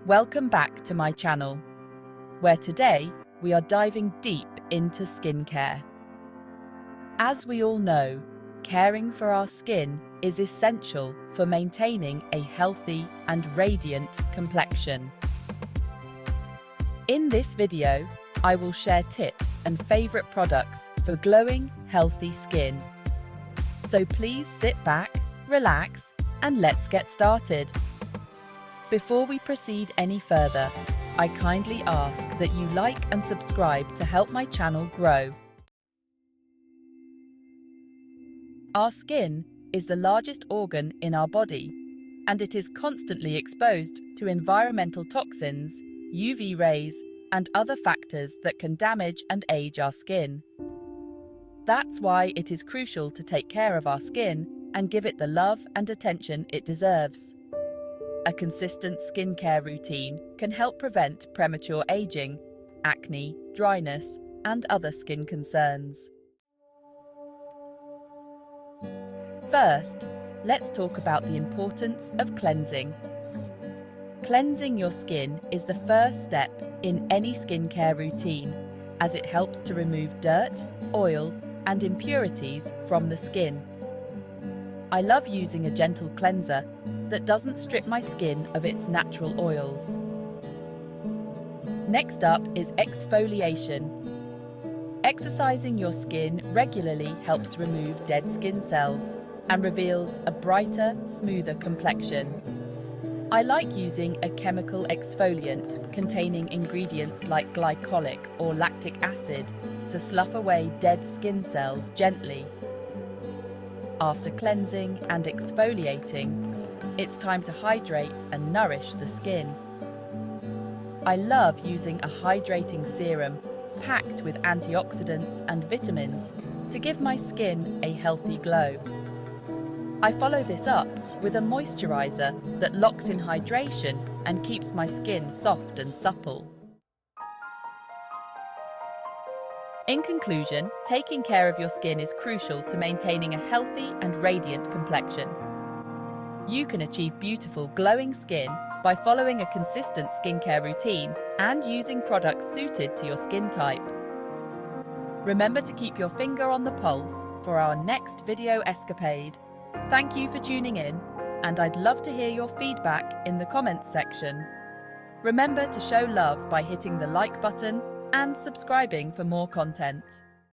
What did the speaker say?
Welcome back to my channel, where today we are diving deep into skincare. As we all know, caring for our skin is essential for maintaining a healthy and radiant complexion. In this video, I will share tips and favorite products for glowing, healthy skin. So please sit back, relax, and let's get started. Before we proceed any further, I kindly ask that you like and subscribe to help my channel grow. Our skin is the largest organ in our body, and it is constantly exposed to environmental toxins, UV rays, and other factors that can damage and age our skin. That's why it is crucial to take care of our skin and give it the love and attention it deserves. A consistent skincare routine can help prevent premature aging, acne, dryness, and other skin concerns. First, let's talk about the importance of cleansing. Cleansing your skin is the first step in any skincare routine, as it helps to remove dirt, oil, and impurities from the skin. I love using a gentle cleanser that doesn't strip my skin of its natural oils. Next up is exfoliation. Exercising your skin regularly helps remove dead skin cells and reveals a brighter, smoother complexion. I like using a chemical exfoliant containing ingredients like glycolic or lactic acid to slough away dead skin cells gently. After cleansing and exfoliating, it's time to hydrate and nourish the skin. I love using a hydrating serum packed with antioxidants and vitamins to give my skin a healthy glow. I follow this up with a moisturizer that locks in hydration and keeps my skin soft and supple. In conclusion, taking care of your skin is crucial to maintaining a healthy and radiant complexion. You can achieve beautiful, glowing skin by following a consistent skincare routine and using products suited to your skin type. Remember to keep your finger on the pulse for our next video escapade. Thank you for tuning in, and I'd love to hear your feedback in the comments section. Remember to show love by hitting the like button and subscribing for more content.